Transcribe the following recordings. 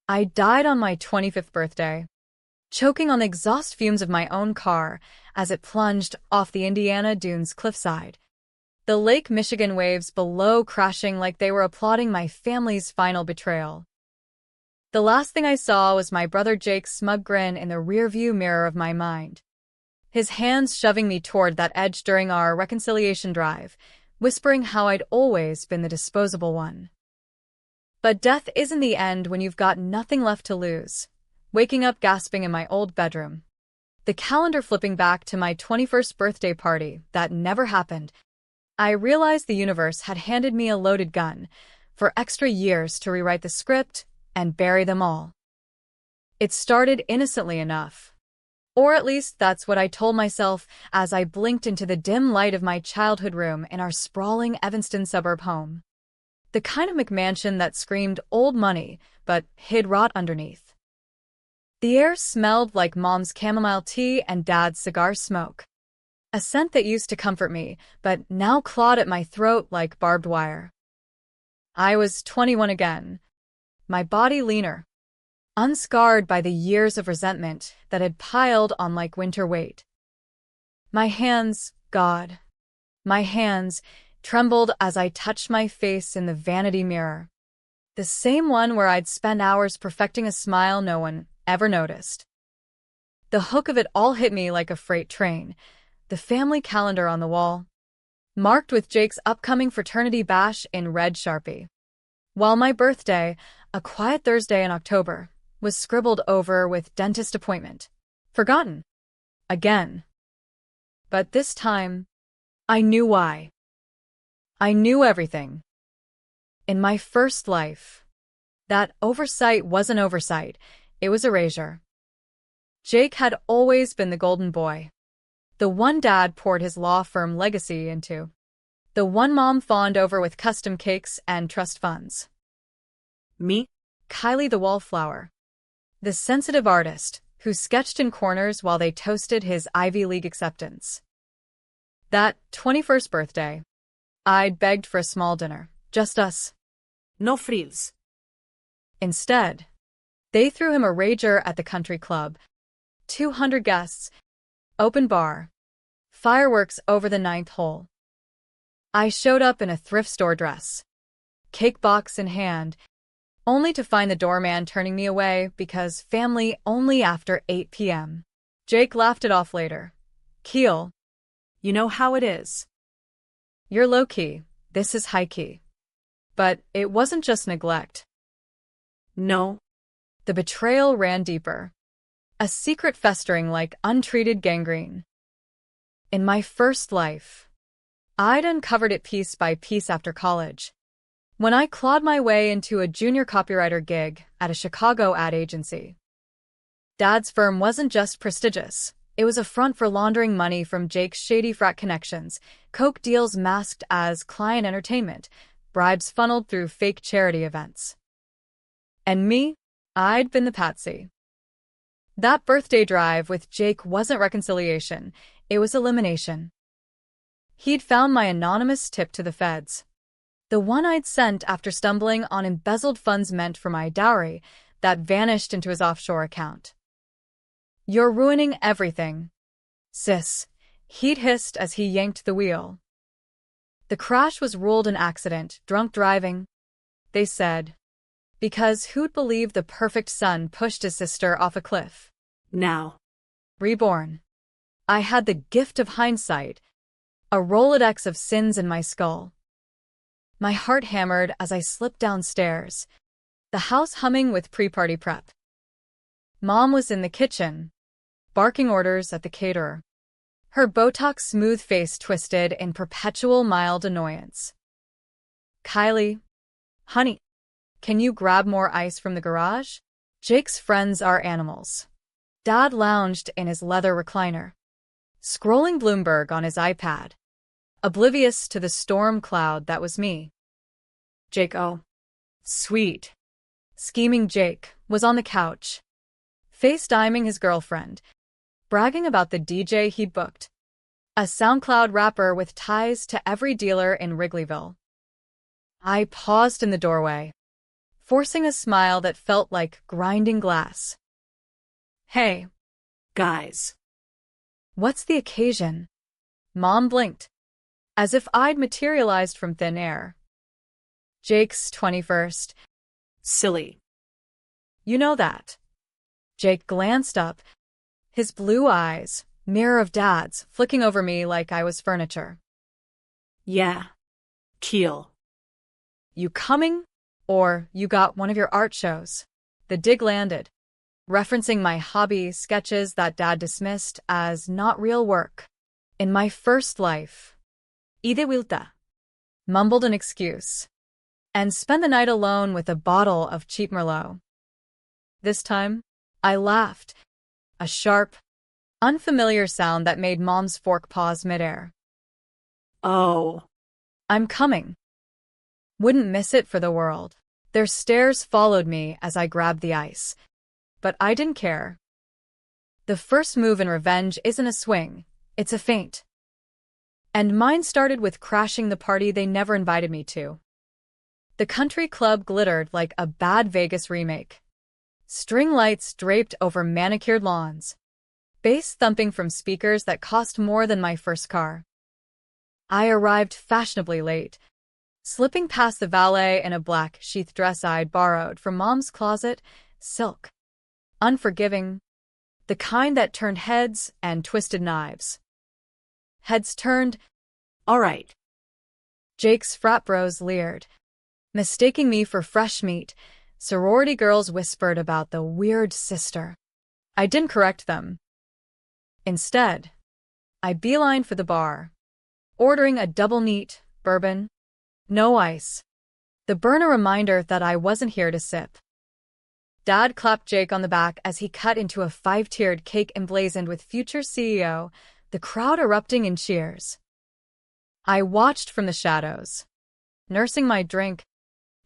I died on my 25th birthday, choking on the exhaust fumes of my own car as it plunged off the Indiana Dunes cliffside. The Lake Michigan waves below crashing like they were applauding my family's final betrayal. The last thing I saw was my brother Jake's smug grin in the rearview mirror of my mind, his hands shoving me toward that edge during our reconciliation drive, whispering how I'd always been the disposable one. But death isn't the end when you've got nothing left to lose. Waking up gasping in my old bedroom, the calendar flipping back to my 21st birthday party that never happened, I realized the universe had handed me a loaded gun for extra years to rewrite the script and bury them all. It started innocently enough. Or at least that's what I told myself as I blinked into the dim light of my childhood room in our sprawling Evanston suburb home. The kind of McMansion that screamed old money but hid rot underneath. The air smelled like Mom's chamomile tea and Dad's cigar smoke. A scent that used to comfort me, but now clawed at my throat like barbed wire. I was 21 again, my body leaner, unscarred by the years of resentment that had piled on like winter weight. My hands, God, my hands trembled as I touched my face in the vanity mirror, the same one where I'd spent hours perfecting a smile no one ever noticed. The hook of it all hit me like a freight train. The family calendar on the wall, marked with Jake's upcoming fraternity bash in red Sharpie, while my birthday, a quiet Thursday in October, was scribbled over with dentist appointment. Forgotten. Again. But this time, I knew why. I knew everything. In my first life, that oversight wasn't oversight, it was erasure. Jake had always been the golden boy. The one Dad poured his law firm legacy into. The one Mom fawned over with custom cakes and trust funds. Me? Kylie the wallflower. The sensitive artist who sketched in corners while they toasted his Ivy League acceptance. That 21st birthday, I'd begged for a small dinner. Just us. No frills. Instead, they threw him a rager at the country club. 200 guests. Open bar. Fireworks over the 9th hole. I showed up in a thrift store dress, cake box in hand, only to find the doorman turning me away because family only after 8 p.m. Jake laughed it off later. Keel. You know how it is. You're low-key, this is high-key. But it wasn't just neglect. No. The betrayal ran deeper. A secret festering like untreated gangrene. In my first life, I'd uncovered it piece by piece after college, when I clawed my way into a junior copywriter gig at a Chicago ad agency. Dad's firm wasn't just prestigious, it was a front for laundering money from Jake's shady frat connections, coke deals masked as client entertainment, bribes funneled through fake charity events. And me, I'd been the patsy. That birthday drive with Jake wasn't reconciliation, it was elimination. He'd found my anonymous tip to the feds. The one I'd sent after stumbling on embezzled funds meant for my dowry that vanished into his offshore account. You're ruining everything, sis, he'd hissed as he yanked the wheel. The crash was ruled an accident, drunk driving, they said. Because who'd believe the perfect son pushed his sister off a cliff? Now. Reborn. I had the gift of hindsight, a Rolodex of sins in my skull. My heart hammered as I slipped downstairs, the house humming with pre-party prep. Mom was in the kitchen, barking orders at the caterer, her Botox smooth face twisted in perpetual mild annoyance. Kylie, honey, can you grab more ice from the garage? Jake's friends are animals. Dad lounged in his leather recliner, scrolling Bloomberg on his iPad, oblivious to the storm cloud that was me. Jake, oh, sweet. Scheming Jake was on the couch, FaceTiming his girlfriend, bragging about the DJ he'd booked, a SoundCloud rapper with ties to every dealer in Wrigleyville. I paused in the doorway, forcing a smile that felt like grinding glass. Hey, Guys. what's the occasion? Mom blinked, as if I'd materialized from thin air. Jake's 21st. Silly. You know that. Jake glanced up, his blue eyes, mirror of Dad's, flicking over me like I was furniture. Yeah. Keel. You coming? Or you got one of your art shows? The dig landed, referencing my hobby sketches that Dad dismissed as not real work. In my first life, ide vuelta, mumbled an excuse, and spent the night alone with a bottle of cheap Merlot. This time, I laughed, a sharp, unfamiliar sound that made Mom's fork pause midair. Oh. I'm coming. Wouldn't miss it for the world. Their stares followed me as I grabbed the ice. But I didn't care. The first move in revenge isn't a swing, it's a feint. And mine started with crashing the party they never invited me to. The country club glittered like a bad Vegas remake. String lights draped over manicured lawns. Bass thumping from speakers that cost more than my first car. I arrived fashionably late, slipping past the valet in a black sheath dress I'd borrowed from Mom's closet, silk. Unforgiving, the kind that turned heads and twisted knives. Heads turned. All right. Jake's frat bros leered, mistaking me for fresh meat. Sorority girls whispered about the weird sister. I didn't correct them. Instead, I beelined for the bar, ordering a double neat, bourbon, no ice. The burn a reminder that I wasn't here to sip. Dad clapped Jake on the back as he cut into a 5-tiered cake emblazoned with future CEO, the crowd erupting in cheers. I watched from the shadows, nursing my drink,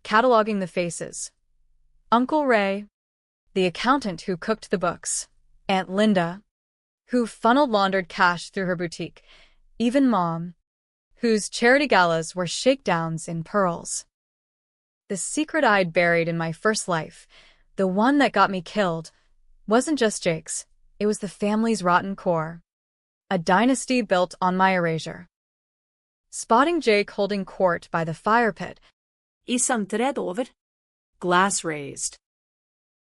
cataloging the faces. Uncle Ray, the accountant who cooked the books, Aunt Linda, who funneled-laundered cash through her boutique, even Mom, whose charity galas were shakedowns in pearls. The secret I'd buried in my first life, the one that got me killed, wasn't just Jake's, it was the family's rotten core. A dynasty built on my erasure. Spotting Jake holding court by the fire pit. I samtred over. Glass raised.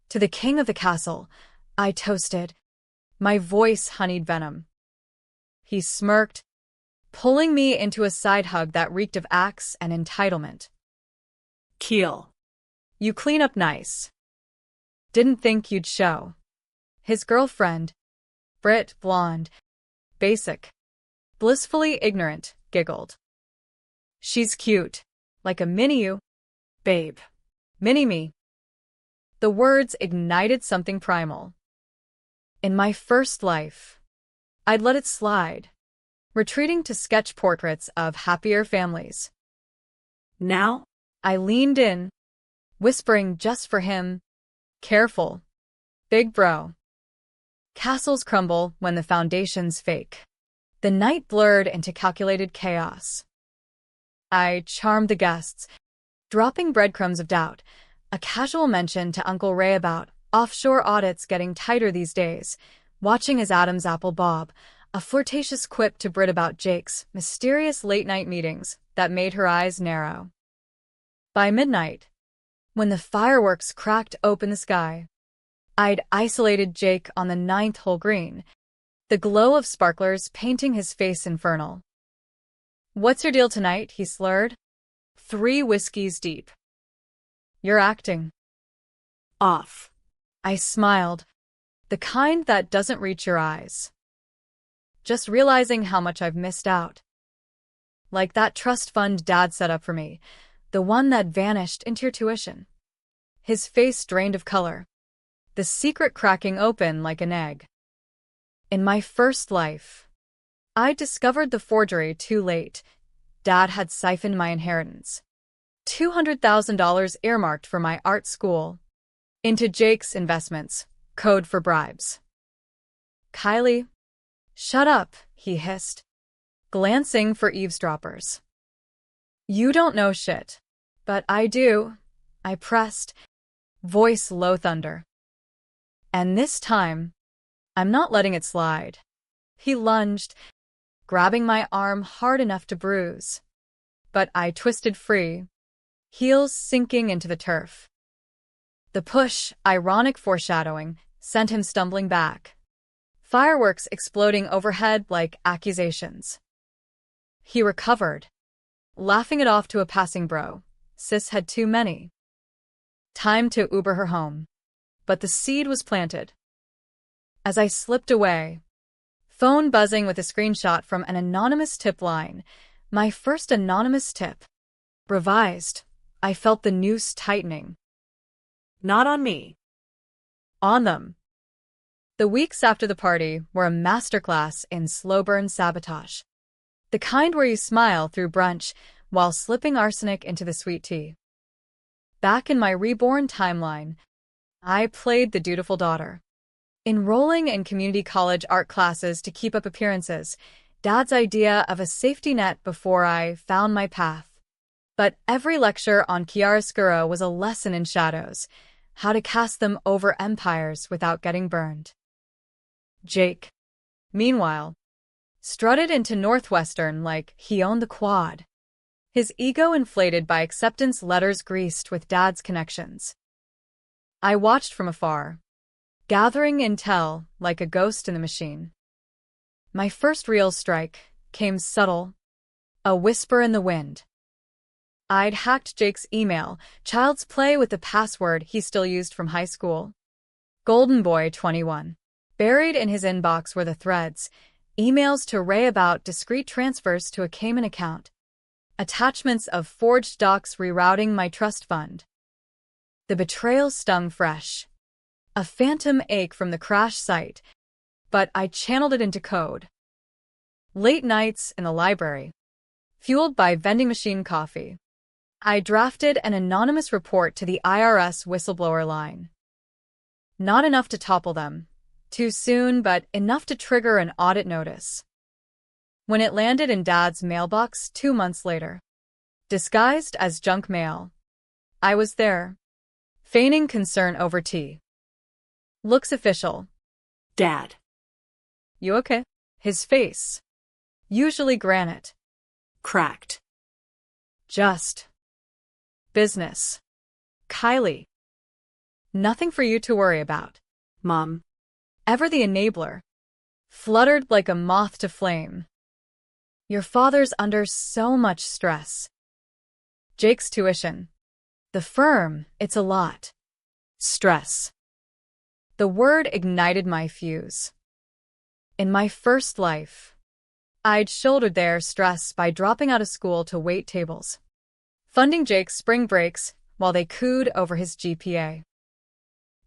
To the king of the castle, I toasted, my voice honeyed venom. He smirked, pulling me into a side hug that reeked of axe and entitlement. Keel. You clean up nice. Didn't think you'd show. His girlfriend, Brit, blonde, basic, blissfully ignorant, giggled. She's cute, like a mini-you. Babe. Mini-me. The words ignited something primal. In my first life, I'd let it slide, retreating to sketch portraits of happier families. Now? I leaned in, whispering just for him, careful, big bro. Castles crumble when the foundation's fake. The night blurred into calculated chaos. I charmed the guests, dropping breadcrumbs of doubt, a casual mention to Uncle Ray about offshore audits getting tighter these days, watching his Adam's apple bob, a flirtatious quip to Brit about Jake's mysterious late-night meetings that made her eyes narrow. By midnight, when the fireworks cracked open the sky, I'd isolated Jake on the 9th hole green, the glow of sparklers painting his face infernal. What's your deal tonight? He slurred. 3 whiskeys deep. You're acting. Off. I smiled, the kind that doesn't reach your eyes. Just realizing how much I've missed out. Like that trust fund Dad set up for me, the one that vanished into your tuition. His face drained of color, the secret cracking open like an egg. In my first life, I discovered the forgery too late. Dad had siphoned my inheritance. $200,000 earmarked for my art school. Into Jake's investments, code for bribes. Kylie, shut up, he hissed, glancing for eavesdroppers. You don't know shit, but I do. I pressed, voice low thunder. And this time, I'm not letting it slide. He lunged, grabbing my arm hard enough to bruise. But I twisted free, heels sinking into the turf. The push, ironic foreshadowing, sent him stumbling back. Fireworks exploding overhead like accusations. He recovered, laughing it off to a passing bro. Sis had too many. Time to Uber her home. But the seed was planted. As I slipped away, phone buzzing with a screenshot from an anonymous tip line, my first anonymous tip. Revised, I felt the noose tightening. Not on me. On them. The weeks after the party were a masterclass in slow burn sabotage. The kind where you smile through brunch while slipping arsenic into the sweet tea. Back in my reborn timeline, I played the dutiful daughter. Enrolling in community college art classes to keep up appearances, Dad's idea of a safety net before I found my path. But every lecture on chiaroscuro was a lesson in shadows, how to cast them over empires without getting burned. Jake, meanwhile, strutted into Northwestern like he owned the quad. His ego inflated by acceptance letters greased with Dad's connections. I watched from afar, gathering intel like a ghost in the machine. My first real strike came subtle, a whisper in the wind. I'd hacked Jake's email, child's play with the password he still used from high school. Golden Boy 21. Buried in his inbox were the threads, emails to Ray about discreet transfers to a Cayman account, attachments of forged docs rerouting my trust fund. The betrayal stung fresh. A phantom ache from the crash site, but I channeled it into code. Late nights in the library, fueled by vending machine coffee, I drafted an anonymous report to the IRS whistleblower line. Not enough to topple them, too soon, but enough to trigger an audit notice. When it landed in Dad's mailbox 2 months later, disguised as junk mail, I was there, feigning concern over tea. Looks official. Dad. You okay? His face, usually granite, Cracked. just business. Kylie. Nothing for you to worry about. Mom. Ever the enabler. Fluttered like a moth to flame. Your father's under so much stress. Jake's tuition. The firm, it's a lot. Stress. The word ignited my fuse. In my first life, I'd shouldered their stress by dropping out of school to wait tables, funding Jake's spring breaks while they cooed over his GPA.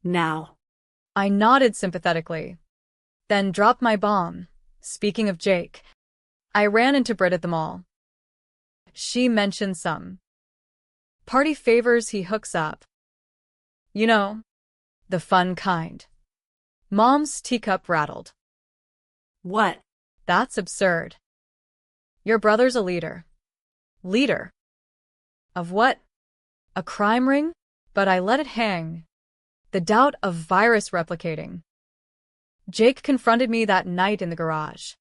Now. I nodded sympathetically, then dropped my bomb. Speaking of Jake, I ran into Brit at the mall. She mentioned some party favors he hooks up. You know, the fun kind. Mom's teacup rattled. What? That's absurd. Your brother's a leader. Leader? Of what? A crime ring? But I let it hang. The doubt of virus replicating. Jake confronted me that night in the garage,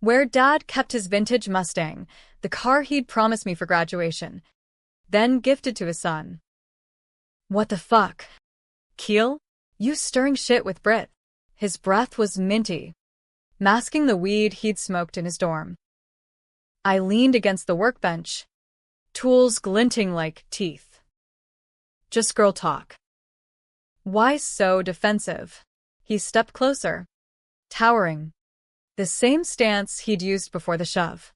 where Dad kept his vintage Mustang, the car he'd promised me for graduation, then gifted to his son. What the fuck? Keel? You stirring shit with Brit? His breath was minty, masking the weed he'd smoked in his dorm. I leaned against the workbench, tools glinting like teeth. Just girl talk. Why so defensive? He stepped closer, towering, the same stance he'd used before the shove.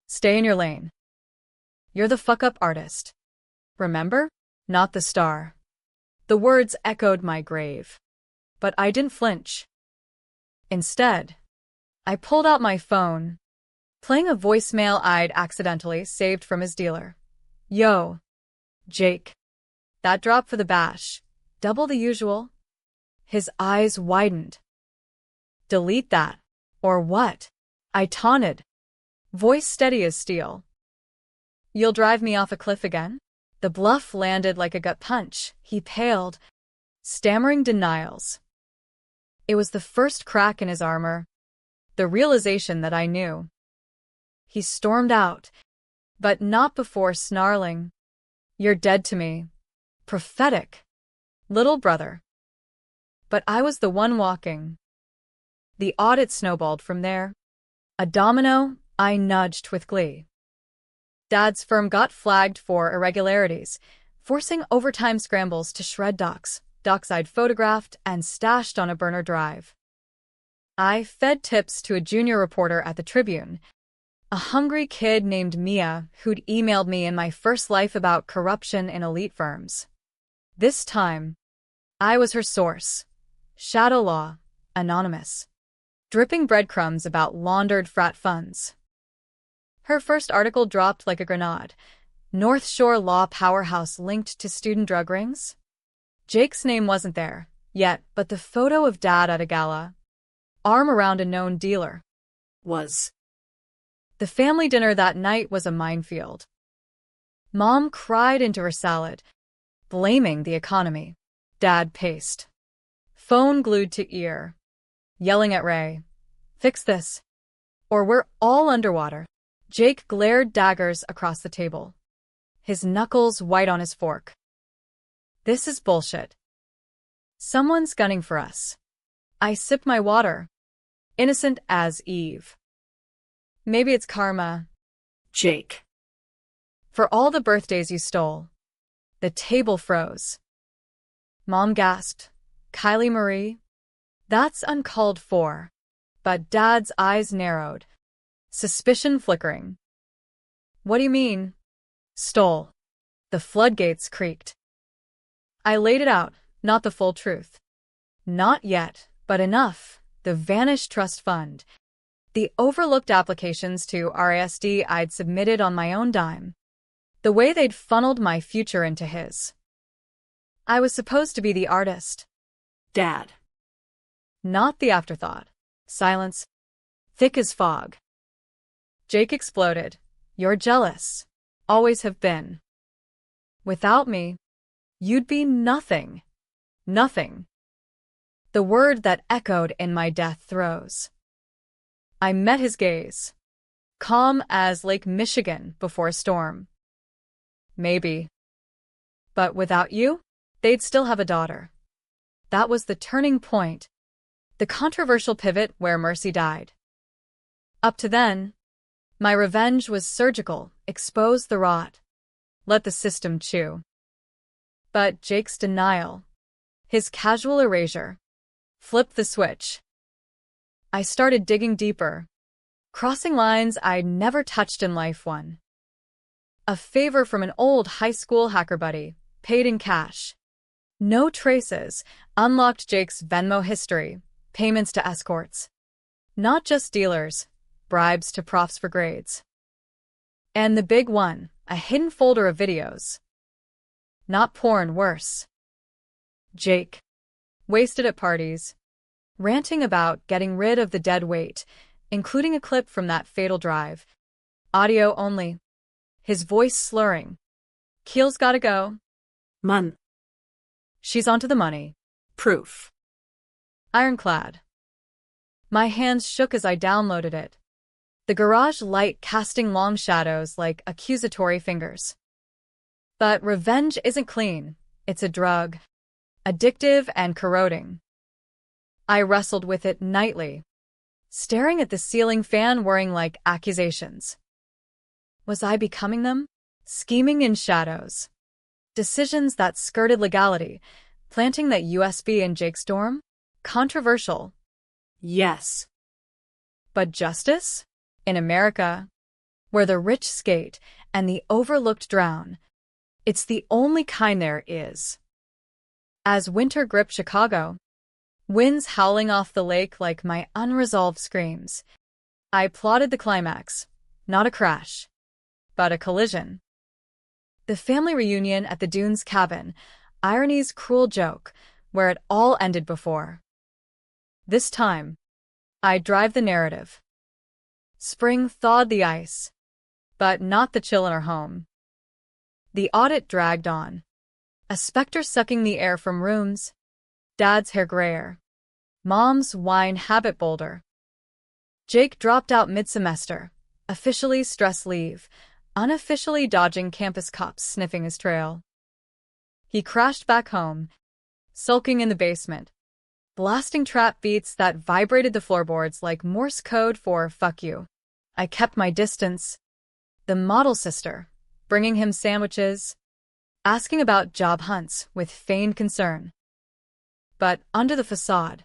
Stay in your lane. You're the fuck-up artist. Remember? Not the star. The words echoed my grave, but I didn't flinch. Instead, I pulled out my phone, playing a voicemail I'd accidentally saved from his dealer. Yo, Jake. That drop for the bash. Double the usual. His eyes widened. Delete that. Or what? I taunted, voice steady as steel. You'll drive me off a cliff again? The bluff landed like a gut punch. He paled, stammering denials. It was the first crack in his armor, the realization that I knew. He stormed out, but not before snarling, "You're dead to me. Prophetic. Little brother." But I was the one walking. The audit snowballed from there. A domino, I nudged with glee. Dad's firm got flagged for irregularities, forcing overtime scrambles to shred docs I'd photographed and stashed on a burner drive. I fed tips to a junior reporter at the Tribune, a hungry kid named Mia who'd emailed me in my first life about corruption in elite firms. This time, I was her source. Shadow law, anonymous. Dripping breadcrumbs about laundered frat funds. Her first article dropped like a grenade. North Shore law powerhouse linked to student drug rings? Jake's name wasn't there yet, but the photo of Dad at a gala, arm around a known dealer, Was. The family dinner that night was a minefield. Mom cried into her salad, blaming the economy. Dad paced, phone glued to ear, yelling at Ray, "Fix this, or we're all underwater." Jake glared daggers across the table, his knuckles white on his fork. "This is bullshit. Someone's gunning for us." I sipped my water, innocent as Eve. "Maybe it's karma." Jake. "For all the birthdays you stole." The table froze. Mom gasped, "Kylie Marie?" That's uncalled for. But Dad's eyes narrowed, suspicion flickering. "What do you mean?" "Stole." The floodgates creaked. I laid it out, not the full truth. Not yet, but enough. The vanished trust fund. The overlooked applications to RISD I'd submitted on my own dime. The way they'd funneled my future into his. I was supposed to be the artist. Dad. Not the afterthought. Silence. Thick as fog. Jake exploded. "You're jealous. Always have been. Without me, you'd be nothing. Nothing." The word that echoed in my death throes. I met his gaze, calm as Lake Michigan before a storm. "Maybe. But without you, they'd still have a daughter." That was the turning point, the controversial pivot where Mercy died. Up to then, my revenge was surgical, expose the rot, let the system chew. But Jake's denial, his casual erasure, flipped the switch. I started digging deeper, crossing lines I'd never touched in life. One. A favor from an old high school hacker buddy, paid in cash. No traces, unlocked Jake's Venmo history, payments to escorts. Not just dealers, bribes to profs for grades. And the big one, a hidden folder of videos. Not porn, worse. Jake. Wasted at parties. Ranting about getting rid of the dead weight, including a clip from that fatal drive. Audio only. His voice slurring. "Keel's gotta go." Mun. "She's onto the money." Proof. Ironclad. My hands shook as I downloaded it. The garage light casting long shadows like accusatory fingers. But revenge isn't clean. It's a drug. Addictive and corroding. I wrestled with it nightly, staring at the ceiling fan whirring like accusations. Was I becoming them? Scheming in shadows. Decisions that skirted legality, planting that USB in Jake's dorm? Controversial. Yes. But justice? In America, where the rich skate and the overlooked drown, it's the only kind there is. As winter gripped Chicago, winds howling off the lake like my unresolved screams, I plotted the climax, not a crash, but a collision. The family reunion at the Dunes cabin, irony's cruel joke, where it all ended before. This time, I drive the narrative. Spring thawed the ice, but not the chill in our home. The audit dragged on. A specter sucking the air from rooms. Dad's hair grayer. Mom's wine habit bolder. Jake dropped out mid-semester, officially stress leave, unofficially dodging campus cops sniffing his trail. He crashed back home, sulking in the basement, blasting trap beats that vibrated the floorboards like Morse code for "fuck you." I kept my distance. The model sister, bringing him sandwiches, asking about job hunts with feigned concern. But under the facade,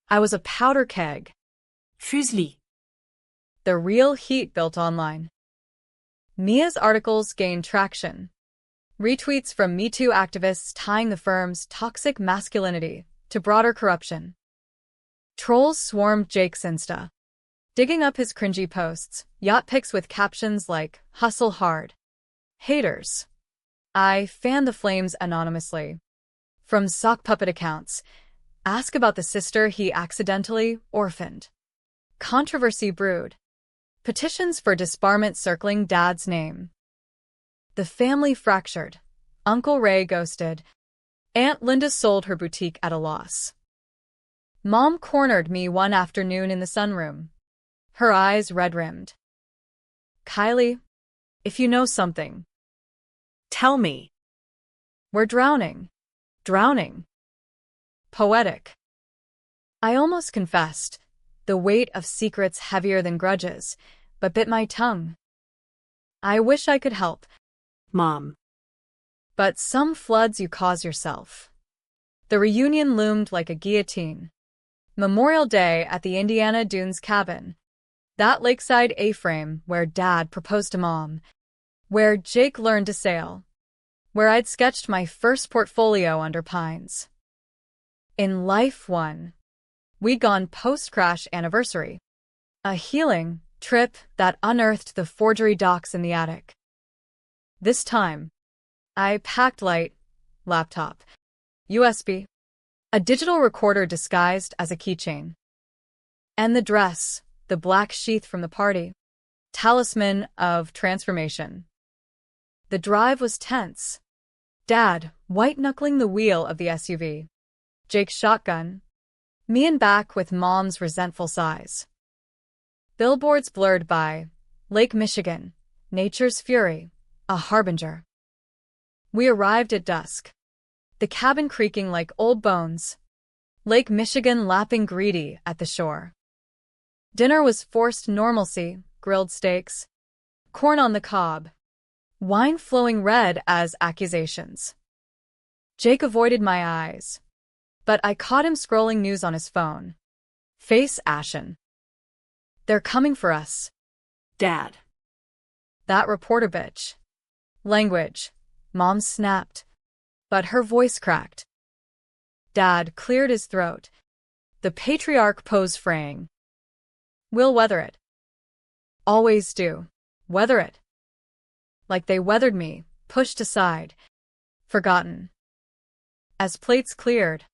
I was a powder keg. Fuseli. The real heat built online. Mia's articles gained traction. Retweets from Me Too activists tying the firm's toxic masculinity to broader corruption. Trolls swarmed Jake's Insta, digging up his cringy posts, yacht pics with captions like, "Hustle hard." Haters. I fanned the flames anonymously. From sock puppet accounts, ask about the sister he accidentally orphaned. Controversy brewed. Petitions for disbarment circling Dad's name. The family fractured. Uncle Ray ghosted. Aunt Linda sold her boutique at a loss. Mom cornered me one afternoon in the sunroom, her eyes red-rimmed. "Kylie, if you know something, Tell me. we're drowning. Drowning." Poetic. I almost confessed, the weight of secrets heavier than grudges, but bit my tongue. I wish I could help. Mom. But some floods you cause yourself. The reunion loomed like a guillotine. Memorial Day at the Indiana Dunes cabin. That lakeside A-frame where Dad proposed to Mom. Where Jake learned to sail. Where I'd sketched my first portfolio under pines. In Life 1, we'd gone post-crash anniversary. A healing trip that unearthed the forgery docs in the attic. This time, I packed light, laptop, USB, a digital recorder disguised as a keychain. And the dress, the black sheath from the party, talisman of transformation. The drive was tense. Dad, white-knuckling the wheel of the SUV. Jake's shotgun. Me in back with Mom's resentful sighs. Billboards blurred by. Lake Michigan. Nature's fury. A harbinger. We arrived at dusk. The cabin creaking like old bones. Lake Michigan lapping greedy at the shore. Dinner was forced normalcy, grilled steaks, corn on the cob, wine flowing red as accusations. Jake avoided my eyes, but I caught him scrolling news on his phone. Face ashen. "They're coming for us." Dad. That reporter bitch. Language. Mom snapped, but her voice cracked. Dad cleared his throat. The patriarch pose fraying. "We'll weather it." Always do. Weather it. Like they weathered me, pushed aside, forgotten. As plates cleared,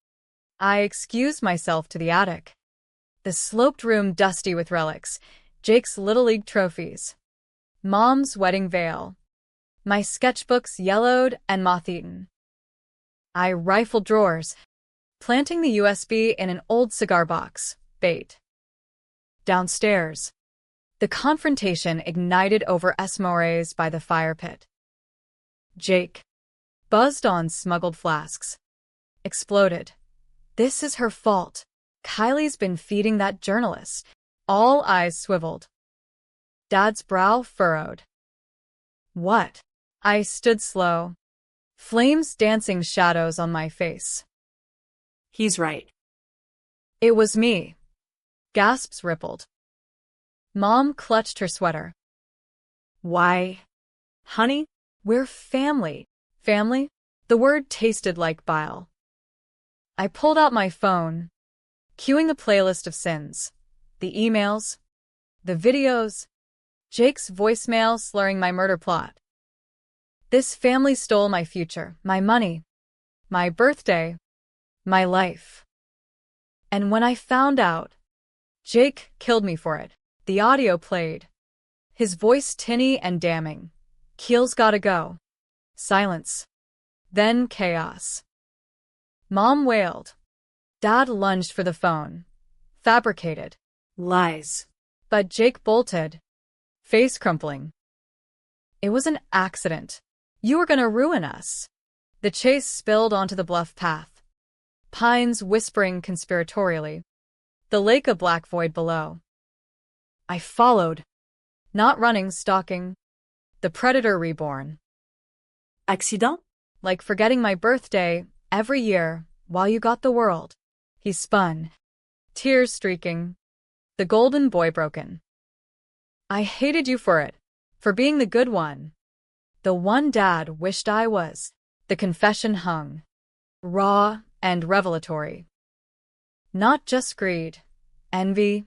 I excused myself to the attic. The sloped room dusty with relics, Jake's Little League trophies, Mom's wedding veil, my sketchbooks yellowed and moth-eaten. I rifled drawers, planting the USB in an old cigar box, bait. Downstairs, the confrontation ignited over esmores by the fire pit. Jake, buzzed on smuggled flasks, exploded. "This is her fault. Kylie's been feeding that journalist." All eyes swiveled. Dad's brow furrowed. "What?" I stood slow, flames dancing shadows on my face. He's right. "It was me." Gasps rippled. Mom clutched her sweater. "Why, honey, we're family." Family? The word tasted like bile. I pulled out my phone, cueing the playlist of sins, the emails, the videos, Jake's voicemail slurring my murder plot. This family stole my future, my money, my birthday, my life. And when I found out, Jake killed me for it. The audio played. His voice tinny and damning. "Keel's gotta go. Silence. Then chaos. Mom wailed. Dad lunged for the phone. Fabricated. Lies. But Jake bolted, face crumpling. It was an accident. You were gonna ruin us. The chase spilled onto the bluff path. Pines whispering conspiratorially. The lake a black void below. I followed. Not running, stalking. The predator reborn. Accident? Like forgetting my birthday every year while you got the world. He spun. Tears streaking. The golden boy broken. I hated you for it. For being the good one. The one Dad wished I was. The confession hung. Raw and revelatory. Not just greed. Envy.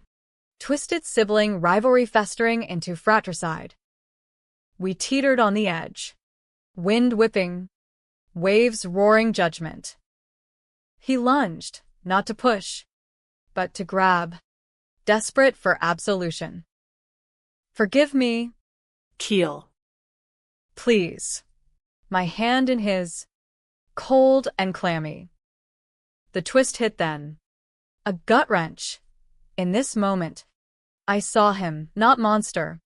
Twisted sibling rivalry festering into fratricide. We teetered on the edge. Wind whipping. Waves roaring judgment. He lunged, not to push, but to grab. Desperate for absolution. Forgive me. Keel. Please. My hand in his. Cold and clammy. The twist hit then. A gut wrench. In this moment, I saw him, not monster,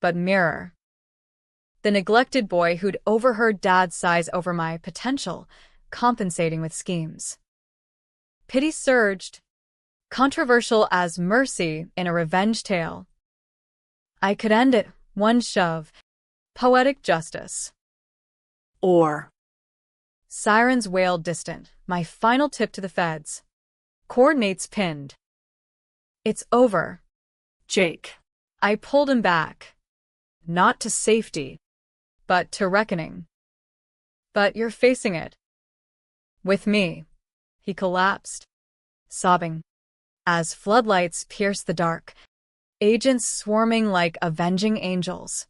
but mirror. The neglected boy who'd overheard Dad's sighs over my potential, compensating with schemes. Pity surged, controversial as mercy in a revenge tale. I could end it, one shove, poetic justice. Or. Sirens wailed distant, my final tip to the feds. Coordinates pinned. It's over. Jake. I pulled him back. Not to safety, but to reckoning. But you're facing it. With me. He collapsed, sobbing. As floodlights pierced the dark, agents swarming like avenging angels.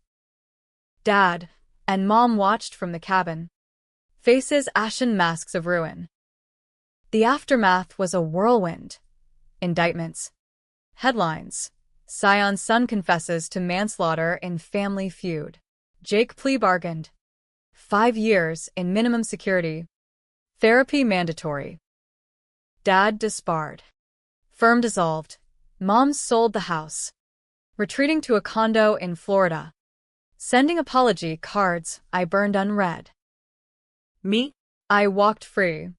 Dad and Mom watched from the cabin, faces ashen masks of ruin. The aftermath was a whirlwind. Indictments. Headlines. Scion's son confesses to manslaughter in family feud. Jake plea bargained. 5 years in minimum security. Therapy mandatory. Dad disbarred. Firm dissolved. Mom sold the house. Retreating to a condo in Florida. Sending apology cards I burned unread. Me? I walked free.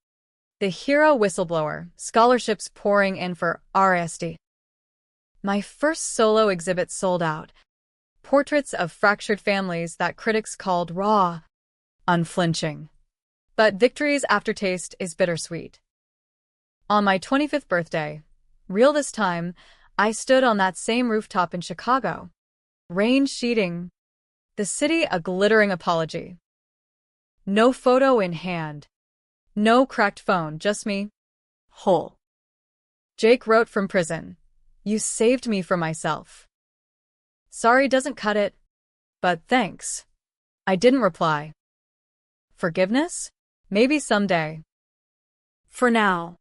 The hero whistleblower, scholarships pouring in for RSD. My first solo exhibit sold out. Portraits of fractured families that critics called raw, unflinching. But victory's aftertaste is bittersweet. On my 25th birthday, real this time, I stood on that same rooftop in Chicago. Rain sheeting. The city a glittering apology. No photo in hand. No cracked phone, just me. Whole. Jake wrote from prison. You saved me from myself. Sorry doesn't cut it, but thanks. I didn't reply. Forgiveness? Maybe someday. For now.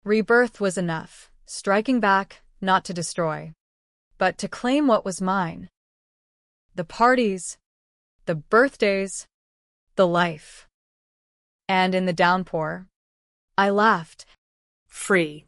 Rebirth was enough, striking back, not to destroy, but to claim what was mine. The parties, the birthdays, the life. And in the downpour, I laughed. Free.